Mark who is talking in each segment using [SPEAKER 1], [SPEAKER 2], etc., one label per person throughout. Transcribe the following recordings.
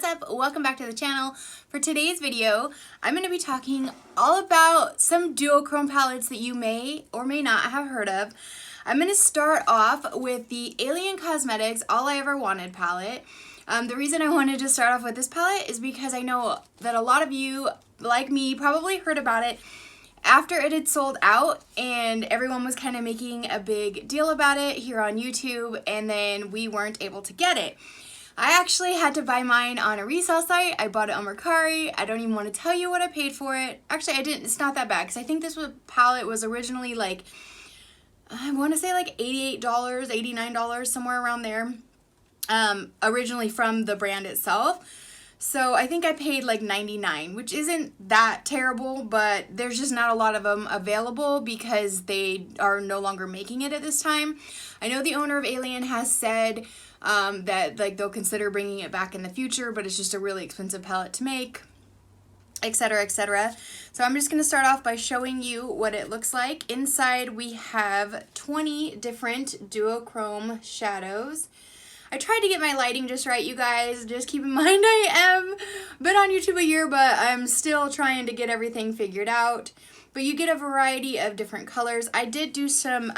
[SPEAKER 1] What's up? Welcome back to the channel. For today's video, I'm going to be talking all about some duochrome palettes that you may or may not have heard of. I'm going to start off with the Alien Cosmetics All I Ever Wanted palette. The reason I wanted to start off with this palette is because I know that a lot of you, like me, probably heard about it after it had sold out and everyone was kind of making a big deal about it here on YouTube, and then we weren't able to get it. I actually had to buy mine on a resale site. I bought it on Mercari. I don't even want to tell you what I paid for it. Actually, I didn't. It's not that bad because I think this palette was originally like, I want to say like $88, $89, somewhere around there. Originally from the brand itself. So I think I paid like $99, which isn't that terrible, but there's just not a lot of them available because they are no longer making it at this time. I know the owner of Alien has said that like they'll consider bringing it back in the future, but it's just a really expensive palette to make, etc., etc. So I'm just going to start off by showing you what it looks like. Inside we have 20 different duochrome shadows. I tried to get my lighting just right, you guys. Just keep in mind I am been on YouTube a year, but I'm still trying to get everything figured out. But you get a variety of different colors. I did do some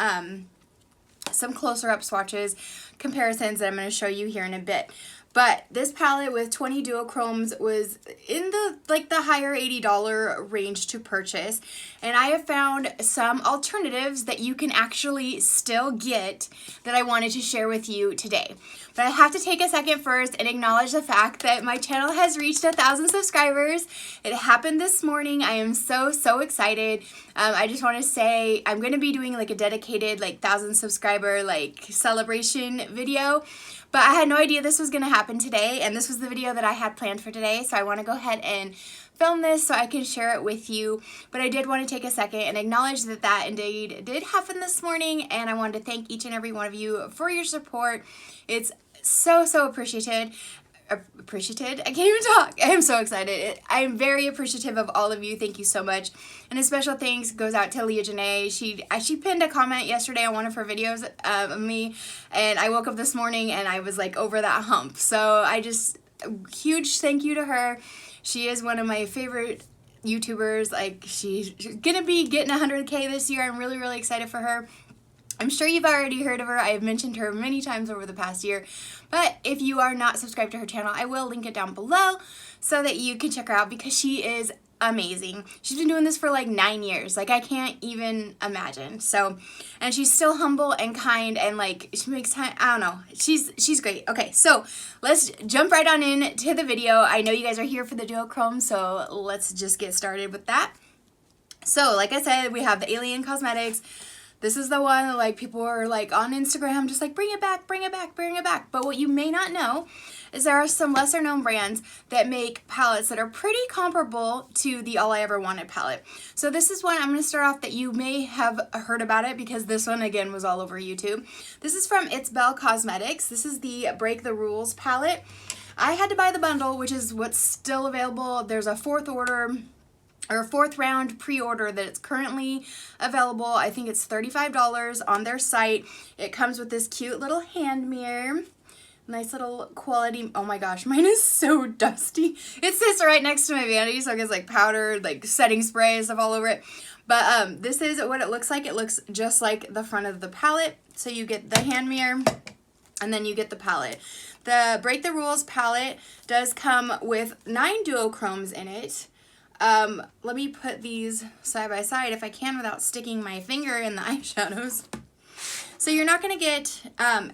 [SPEAKER 1] closer up swatches, comparisons that I'm going to show you here in a bit. But this palette with 20 duochromes was in the higher $80 range to purchase. And I have found some alternatives that you can actually still get that I wanted to share with you today. But I have to take a second first and acknowledge the fact that my channel has reached 1,000 subscribers. It happened this morning. I am so excited. I just want to say I'm going to be doing like a dedicated 1,000 subscriber celebration video. But I had no idea this was going to happen today, and this was the video that I had planned for today, so I want to go ahead and film this so I can share it with you. But I did want to take a second and acknowledge that that indeed did happen this morning, and I wanted to thank each and every one of you for your support. It's so appreciated. I can't even talk. I am so excited. I'm very appreciative of all of you. Thank you so much. And a special thanks goes out to Leah Janae. She pinned a comment yesterday on one of her videos of me, and I woke up this morning and I was like over that hump. So huge thank you to her. She is one of my favorite YouTubers. She's gonna be getting 100K this year. I'm really excited for her. I'm sure you've already heard of her. I have mentioned her many times over the past year. But if you are not subscribed to her channel, I will link it down below so that you can check her out because she is amazing. She's been doing this for 9 years. I can't even imagine. So, and she's still humble and kind and she makes time. I don't know. She's great. Okay, so let's jump right on into the video. I know you guys are here for the duochrome, so let's just get started with that. So, like I said, we have the Alien Cosmetics. This is the one that people are on Instagram just bring it back, bring it back, bring it back. But what you may not know is there are some lesser known brands that make palettes that are pretty comparable to the All I Ever Wanted palette. So this is one I'm going to start off that you may have heard about it because this one again was all over YouTube. This is from It's Belle Cosmetics. This is the Break the Rules palette. I had to buy the bundle, which is what's still available. There's a fourth round pre-order that it's currently available. I think it's $35 on their site. It comes with this cute little hand mirror. Nice little quality. Oh my gosh, mine is so dusty. It sits right next to my vanity, so it gets powder, setting spray and stuff all over it. But this is what it looks like. It looks just like the front of the palette. So you get the hand mirror and then you get the palette. The Break the Rules palette does come with 9 duochromes in it. Let me put these side by side if I can without sticking my finger in the eyeshadows. So you're not going to get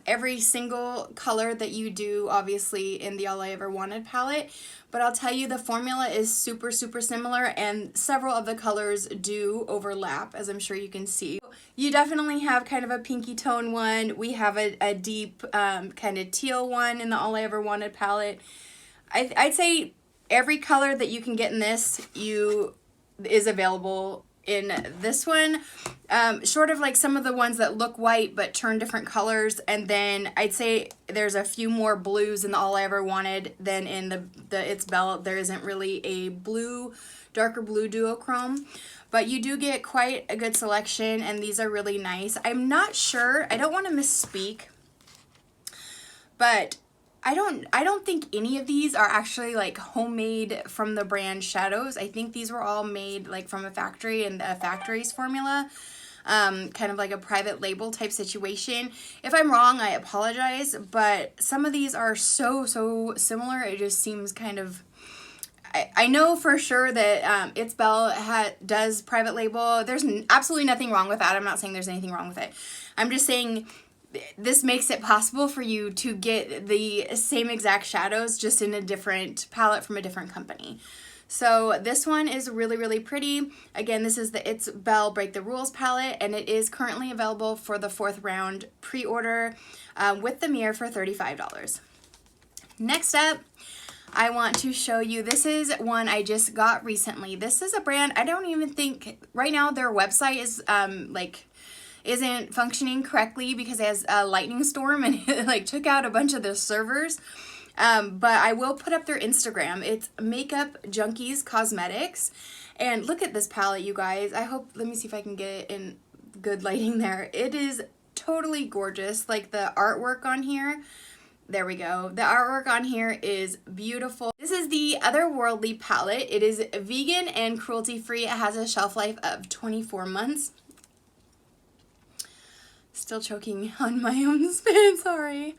[SPEAKER 1] every single color that you do, obviously, in the All I Ever Wanted palette. But I'll tell you, the formula is super similar, and several of the colors do overlap, as I'm sure you can see. You definitely have kind of a pinky tone one. We have a deep kind of teal one in the All I Ever Wanted palette. I'd say every color that you can get in this is available in this one, short of some of the ones that look white but turn different colors. And then I'd say there's a few more blues in the All I Ever Wanted than in the It's Belle. There isn't really a darker blue duochrome, but you do get quite a good selection, and these are really nice. I'm not sure, I don't want to misspeak, but I don't think any of these are actually like homemade from the brand Shadows. I think these were all made like from a factory and a factory's formula. Kind of like a private label type situation. If I'm wrong, I apologize, but some of these are so similar. It just seems kind of, I know for sure that It's Belle does private label. There's absolutely nothing wrong with that. I'm not saying there's anything wrong with it. I'm just saying this makes it possible for you to get the same exact shadows just in a different palette from a different company. So this one is really pretty. Again, this is the It's Belle Break the Rules palette, and it is currently available for the 4th round pre-order with the mirror for $35. Next up, I want to show you, this is one I just got recently. This is a brand, I don't even think, right now their website is isn't functioning correctly because it has a lightning storm and it like took out a bunch of their servers. But I will put up their Instagram. It's Makeup Junkies Cosmetics. And look at this palette, you guys. I hope, let me see if I can get it in good lighting there. It is totally gorgeous. Like the artwork on here. There we go. The artwork on here is beautiful. This is the Otherworldly palette. It is vegan and cruelty-free. It has a shelf life of 24 months. Still choking on my own spin, sorry.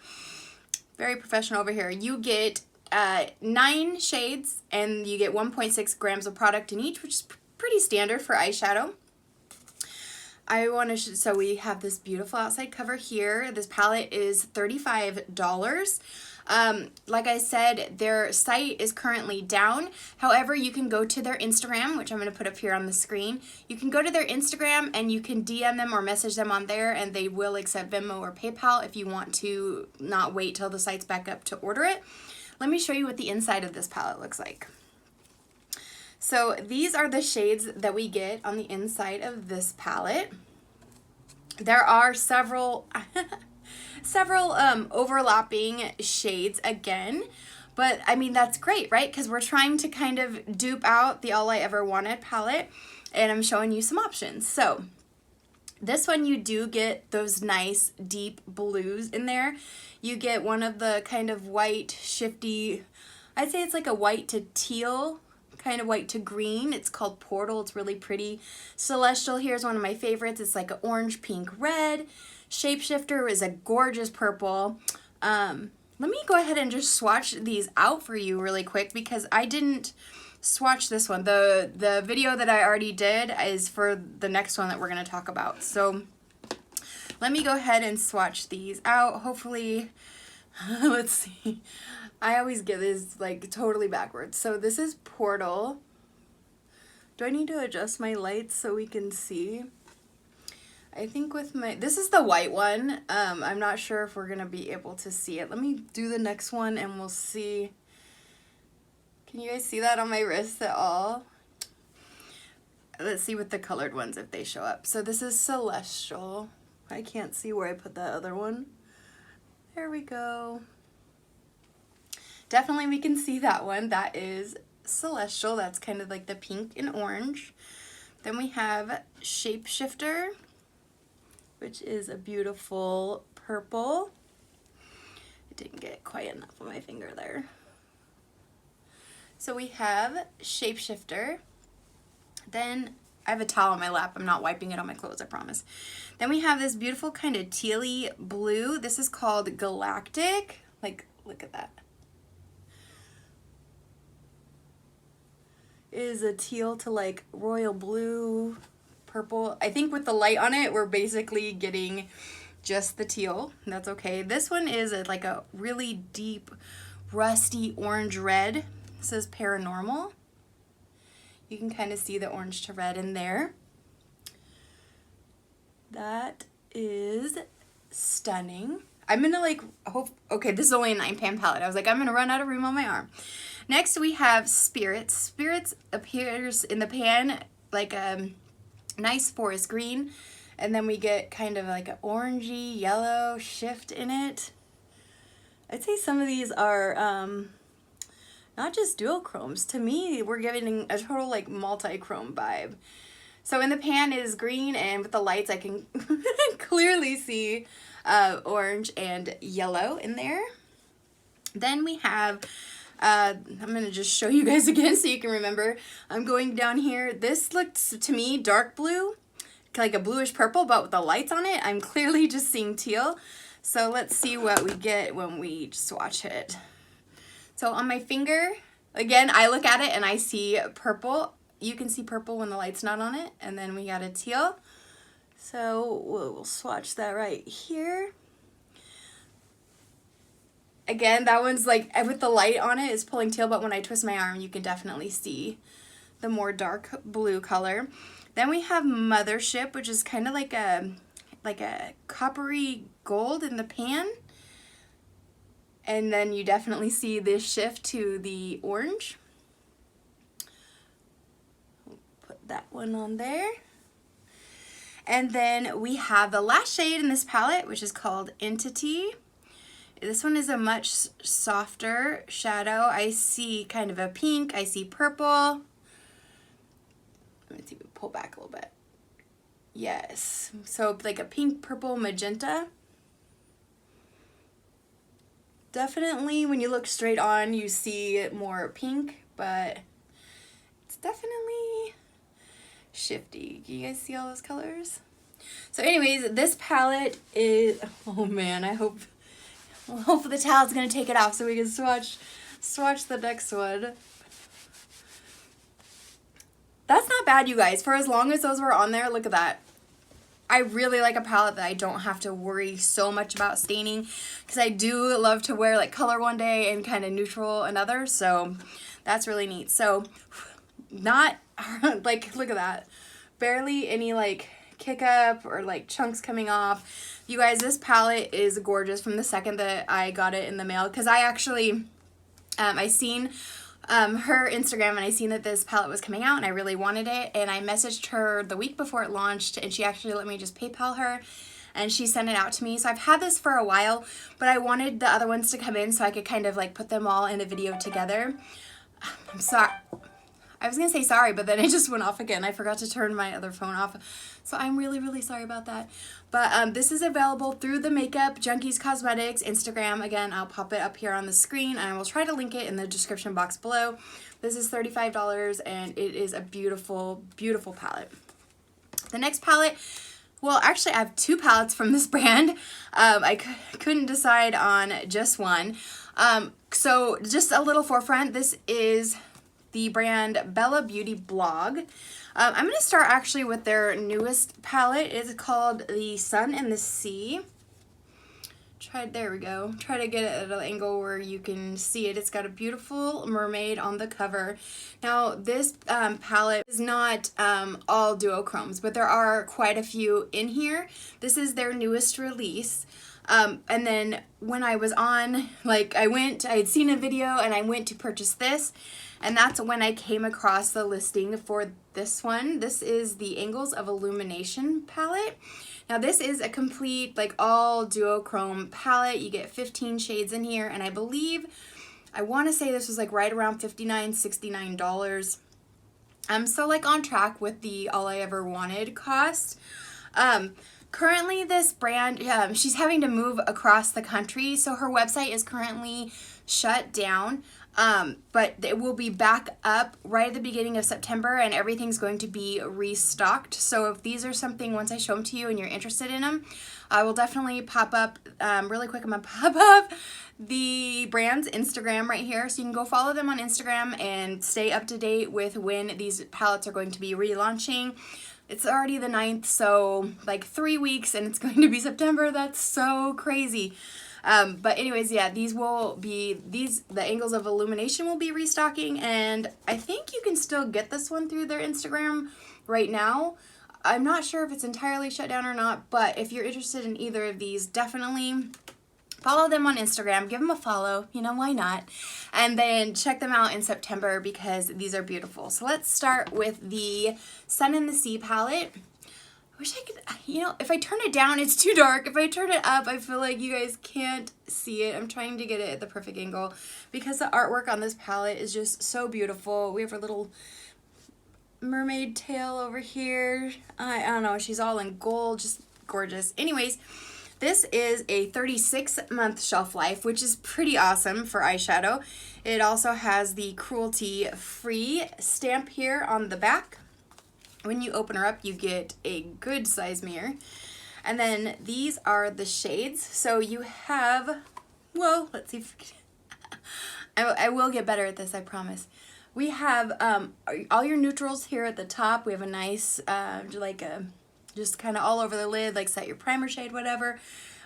[SPEAKER 1] Very professional over here. You get 9 shades and you get 1.6 grams of product in each, which is pretty standard for eyeshadow. I want to, so we have this beautiful outside cover here. This palette is $35. Like I said, their site is currently down. However, you can go to their Instagram, which I'm going to put up here on the screen. You can go to their Instagram and you can DM them or message them on there, and they will accept Venmo or PayPal if you want to not wait till the site's back up to order it. Let me show you what the inside of this palette looks like. So these are the shades that we get on the inside of this palette. There are several overlapping shades again, but I mean, that's great, right? Because we're trying to kind of dupe out the All I Ever Wanted palette, and I'm showing you some options. So this one, you do get those nice deep blues in there. You get one of the kind of white shifty, I'd say it's like a white to teal, kind of white to green. It's called Portal. It's really pretty. Celestial here is one of my favorites. It's like an orange, pink, red. Shapeshifter is a gorgeous purple. Let me go ahead and just swatch these out for you really quick because I didn't swatch this one. The video that I already did is for the next one that we're going to talk about. So let me go ahead and swatch these out. Hopefully, let's see. I always get this like totally backwards. So this is Portal. Do I need to adjust my lights so we can see? I think with my, this is the white one. I'm not sure if we're gonna be able to see it. Let me do the next one and we'll see. Can you guys see that on my wrist at all? Let's see with the colored ones if they show up. So this is Celestial. I can't see where I put that other one. There we go. Definitely we can see that one. That is Celestial. That's kind of like the pink and orange. Then we have Shapeshifter, which is a beautiful purple. I didn't get quite enough on my finger there. So we have Shapeshifter. Then I have a towel on my lap. I'm not wiping it on my clothes, I promise. Then we have this beautiful kind of tealy blue. This is called Galactic. Like, look at that. It is a teal to like royal blue, purple. I think with the light on it, we're basically getting just the teal. That's okay. This one is like a really deep, rusty orange red. It says Paranormal. You can kind of see the orange to red in there. That is stunning. I'm gonna like hope, okay, this is only a 9-pan palette. I was like, I'm gonna run out of room on my arm. Next we have Spirits. Spirits appears in the pan like a nice forest green, and then we get kind of like an orangey yellow shift in it. I'd say some of these are not just duochromes. To me, we're getting a total like multi-chrome vibe. So in the pan is green, and with the lights I can clearly see orange and yellow in there. Then we have, I'm going to just show you guys again so you can remember. I'm going down here. This looks to me dark blue, like a bluish purple, but with the lights on it, I'm clearly just seeing teal. So let's see what we get when we swatch it. So on my finger, again, I look at it and I see purple. You can see purple when the light's not on it. And then we got a teal. So we'll swatch that right here. Again, that one's like, with the light on it, is pulling teal, but when I twist my arm, you can definitely see the more dark blue color. Then we have Mothership, which is kind of like a coppery gold in the pan. And then you definitely see this shift to the orange. We'll put that one on there. And then we have the last shade in this palette, which is called Entity. This one is a much softer shadow. I see kind of a pink. I see purple. Let me see if we pull back a little bit. Yes. So like a pink, purple, magenta. Definitely when you look straight on, you see more pink, but it's definitely shifty. Do you guys see all those colors? So anyways, this palette is, oh man, I hope the towel's gonna take it off so we can swatch the next one. That's not bad, you guys. For as long as those were on there, look at that. I really like a palette that I don't have to worry so much about staining, because I do love to wear like color one day and kind of neutral another, so that's really neat. So not like, look at that. Barely any like kick up or like chunks coming off. You guys, this palette is gorgeous from the second that I got it in the mail, because I actually, I seen her Instagram and I seen that this palette was coming out and I really wanted it, and I messaged her the week before it launched and she actually let me just PayPal her and she sent it out to me. So I've had this for a while, but I wanted the other ones to come in so I could kind of like put them all in a video together. I'm sorry. I was going to say sorry, but then it just went off again. I forgot to turn my other phone off. So I'm really, really sorry about that. But this is available through the Makeup Junkies Cosmetics Instagram. Again, I'll pop it up here on the screen, and I will try to link it in the description box below. This is $35, and it is a beautiful, beautiful palette. The next palette, well, actually, I have two palettes from this brand. I couldn't decide on just one. So just a little forefront. This is the brand Bella Beauty Blog. I'm going to start actually with their newest palette. It's called the Sun and the Sea. There we go. Try to get it at an angle where you can see it. It's got a beautiful mermaid on the cover. Now, this palette is not all duochromes, but there are quite a few in here. This is their newest release. And then when I was on, like I had seen a video and I went to purchase this, and that's when I came across the listing for this one. This is the Angles of Illumination palette. Now this is a complete, like all duochrome palette. You get 15 shades in here, and I want to say this was like right around $59, $69. I'm still like on track with the All I Ever Wanted cost. Currently this brand, she's having to move across the country, so her website is currently shut down, but it will be back up right at the beginning of September, and everything's going to be restocked. So if these are something, once I show them to you and you're interested in them, I will definitely pop up, really quick, I'm going to pop up the brand's Instagram right here, so you can go follow them on Instagram and stay up to date with when these palettes are going to be relaunching. It's already the 9th, so like 3 weeks and it's going to be September. That's so crazy. But anyways, yeah, the Angles of Illumination will be restocking, and I think you can still get this one through their Instagram right now. I'm not sure if it's entirely shut down or not, but if you're interested in either of these, definitely follow them on Instagram, give them a follow, why not? And then check them out in September because these are beautiful. So let's start with the Sun and the Sea palette. I wish I could, if I turn it down, it's too dark. If I turn it up, I feel like you guys can't see it. I'm trying to get it at the perfect angle because the artwork on this palette is just so beautiful. We have our little mermaid tail over here. I don't know, she's all in gold, just gorgeous. Anyways, This is a 36-month shelf life, which is pretty awesome for eyeshadow. It also has the cruelty-free stamp here on the back. When you open her up, you get a good size mirror. And then these are the shades. So you have, well, let's see if I will get better at this, I promise. We have all your neutrals here at the top. We have a nice, just kind of all over the lid, like set your primer shade, whatever.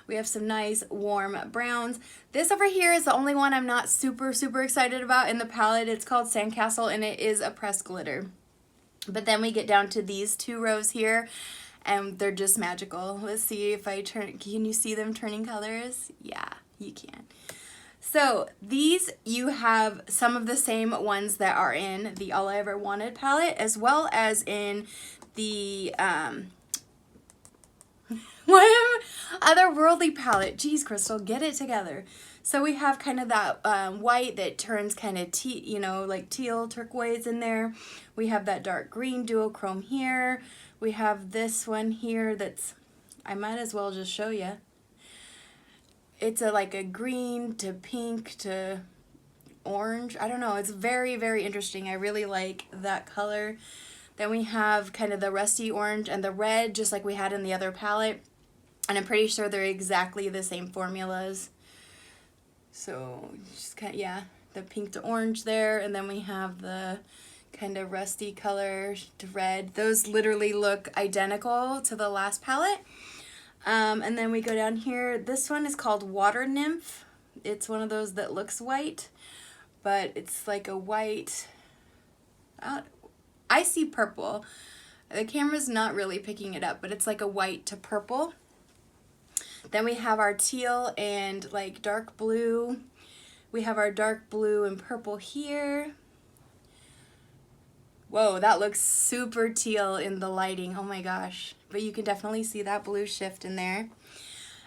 [SPEAKER 1] We have some nice warm browns. This over here is the only one I'm not super excited about in the palette. It's called Sandcastle, and it is a pressed glitter. But then we get down to these two rows here, and they're just magical. Let's see if I turn, can you see them turning colors? Yeah, you can. So these, you have some of the same ones that are in the All I Ever Wanted palette, as well as in the Otherworldly palette. Geez, Crystal, get it together. So we have kind of that white that turns kind of like teal turquoise in there. We have that dark green duochrome here. We have this one here that's, I might as well just show you. It's like a green to pink to orange. I don't know. It's very interesting. I really like that color. Then we have kind of the rusty orange and the red, just like we had in the other palette. And I'm pretty sure they're exactly the same formulas. So just kind of, yeah, the pink to orange there. And then we have the kind of rusty color to red. Those literally look identical to the last palette. And then we go down here. This one is called Water Nymph. It's one of those that looks white, but it's like a white, I see purple. The camera's not really picking it up, but it's like a white to purple. Then we have our teal and like dark blue. We have our dark blue and purple here. Whoa, that looks super teal in the lighting. Oh my gosh. But you can definitely see that blue shift in there.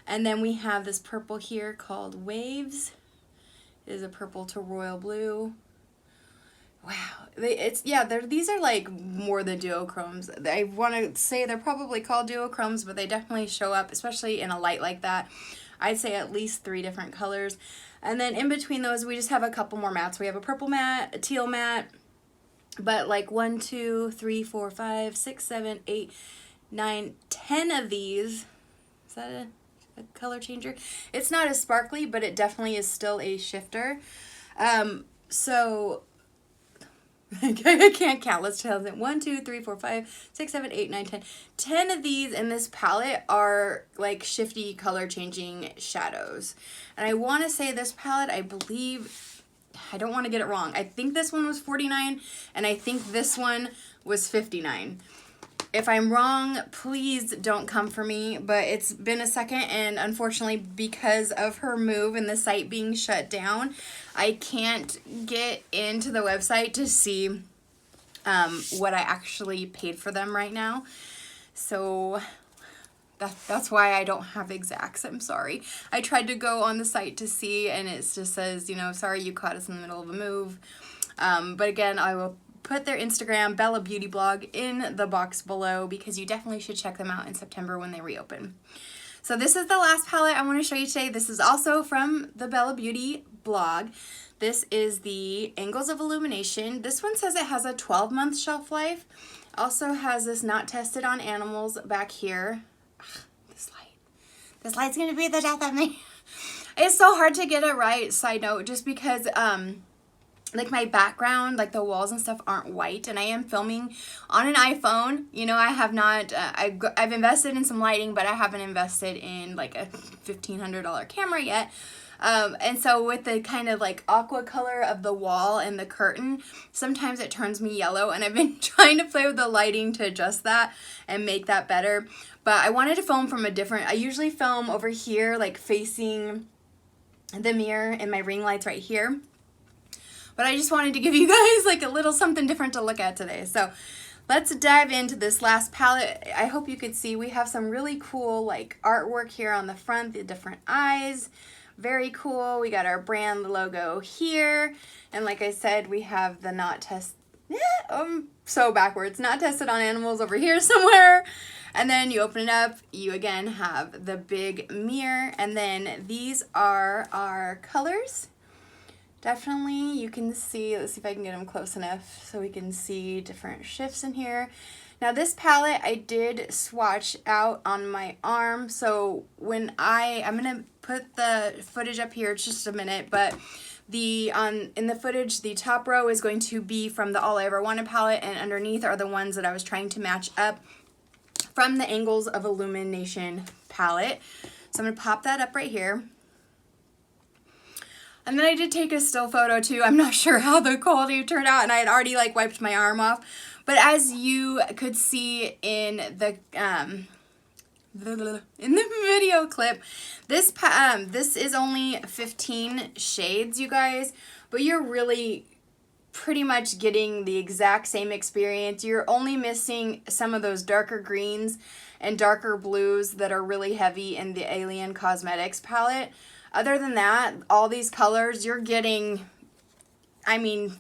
[SPEAKER 1] And then we have this purple here called Waves. It is a purple to royal blue. Wow. These are like more than duochromes. I want to say they're probably called duochromes, but they definitely show up, especially in a light like that. I'd say at least 3 different colors. And then in between those, we just have a couple more mattes. We have a purple matte, a teal matte, but like 1, 2, 3, 4, 5, 6, 7, 8, 9, 10 of these. Is that a color changer? It's not as sparkly, but it definitely is still a shifter. So I can't count. Let's tell them. 1, 2, 3, 4, 5, 6, 7, 8, 9, 10. 10 of these in this palette are like shifty color changing shadows. And I want to say this palette, I believe, I don't want to get it wrong. I think this one was $49 and I think this one was $59. If I'm wrong, please don't come for me, but it's been a second, and unfortunately because of her move and the site being shut down, I can't get into the website to see what I actually paid for them right now. So that's why I don't have exacts. I'm sorry. I tried to go on the site to see, and it just says, sorry, you caught us in the middle of a move. But again, I will put their Instagram, Bella Beauty Blog, in the box below because you definitely should check them out in September when they reopen. So this is the last palette I want to show you today. This is also from the Bella Beauty Blog. This is the Angles of Illumination. This one says it has a 12-month shelf life. Also has this not tested on animals back here. Ugh, this light's gonna be the death of me. It's so hard to get it right, side note, just because like my background, like the walls and stuff aren't white, and I am filming on an iPhone. I have not, I've invested in some lighting, but I haven't invested in like a $1,500 camera yet. And so with the kind of like aqua color of the wall and the curtain, sometimes it turns me yellow, and I've been trying to play with the lighting to adjust that and make that better. But I wanted to film from I usually film over here, like facing the mirror, and my ring light's right here. But I just wanted to give you guys like a little something different to look at today. So let's dive into this last palette. I hope you could see we have some really cool like artwork here on the front, the different eyes. Very cool. We got our brand logo here. And like I said, we have the not tested on animals over here somewhere. And then you open it up, you again have the big mirror, and then these are our colors. Definitely you can see, let's see if I can get them close enough so we can see different shifts in here. Now this palette I did swatch out on my arm, so when I'm gonna put the footage up here just a minute, but in the footage, the top row is going to be from the All I Ever Wanted palette, and underneath are the ones that I was trying to match up from the Angles of Illumination palette. So I'm going to pop that up right here. And then I did take a still photo too. I'm not sure how the quality turned out, and I had already like wiped my arm off. But as you could see in the video clip, this is only 15 shades, you guys, but you're really pretty much getting the exact same experience. You're only missing some of those darker greens and darker blues that are really heavy in the Alien Cosmetics palette. Other than that, all these colors you're getting, I mean,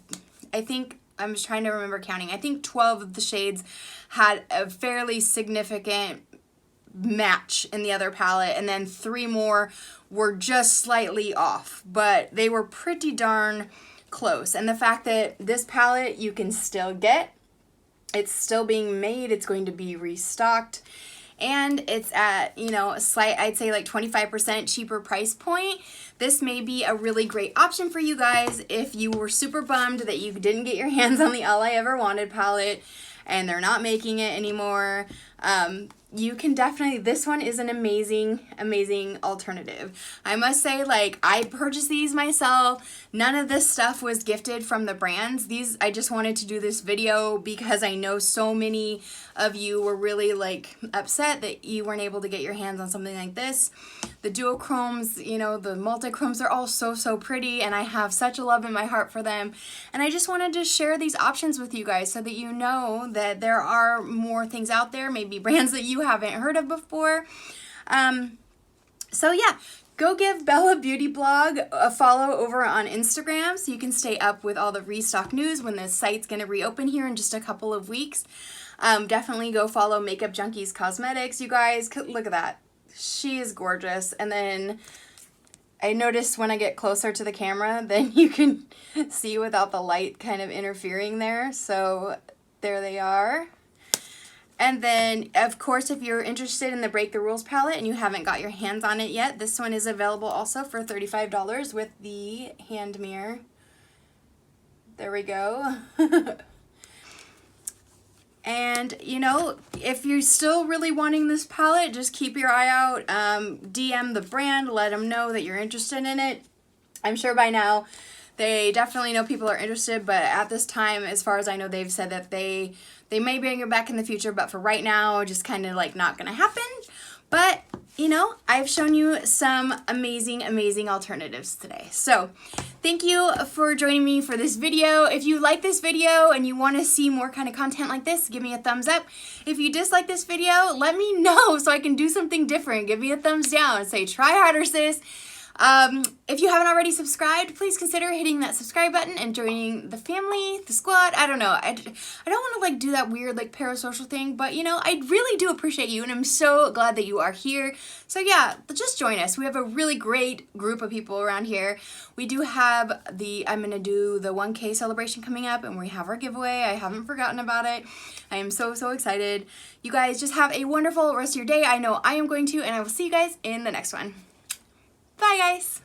[SPEAKER 1] I think, I'm just trying to remember counting, I think 12 of the shades had a fairly significant match in the other palette, and then 3 more were just slightly off, but they were pretty darn close. And the fact that this palette you can still get, it's still being made, it's going to be restocked, and it's at, you know, a slight, I'd say like 25% cheaper price point. This may be a really great option for you guys if you were super bummed that you didn't get your hands on the All I Ever Wanted palette and they're not making it anymore. You can definitely, this one is an amazing, amazing alternative. I must say, like, I purchased these myself. None of this stuff was gifted from the brands. These, I just wanted to do this video because I know so many of you were really, like, upset that you weren't able to get your hands on something like this. The duochromes, you know, the multichromes are all so, so pretty, and I have such a love in my heart for them. And I just wanted to share these options with you guys so that you know that there are more things out there, maybe brands that you haven't heard of before. So yeah, go give Bella Beauty Blog a follow over on Instagram so you can stay up with all the restock news when the site's going to reopen here in just a couple of weeks. Definitely go follow Makeup Junkies Cosmetics, you guys. Look at that. She is gorgeous. And then I noticed when I get closer to the camera, then you can see without the light kind of interfering there. So there they are. And then, of course, if you're interested in the Break the Rules palette and you haven't got your hands on it yet, this one is available also for $35 with the hand mirror. There we go. And, you know, if you're still really wanting this palette, just keep your eye out. DM the brand, let them know that you're interested in it. I'm sure by now they definitely know people are interested, but at this time, as far as I know, they've said that they may bring it back in the future, but for right now, just kind of like not gonna happen. But, you know, I've shown you some amazing, amazing alternatives today. So thank you for joining me for this video. If you like this video and you want to see more kind of content like this, give me a thumbs up. If you dislike this video, let me know so I can do something different. Give me a thumbs down and say, try harder, sis. If you haven't already subscribed, please consider hitting that subscribe button and joining the family, the squad. I don't know. I don't want to like do that weird like parasocial thing, but you know, I really do appreciate you and I'm so glad that you are here. So yeah, just join us. We have a really great group of people around here. We do have I'm going to do the 1K celebration coming up and we have our giveaway. I haven't forgotten about it. I am so, so excited. You guys just have a wonderful rest of your day. I know I am going to, and I will see you guys in the next one. Bye, guys.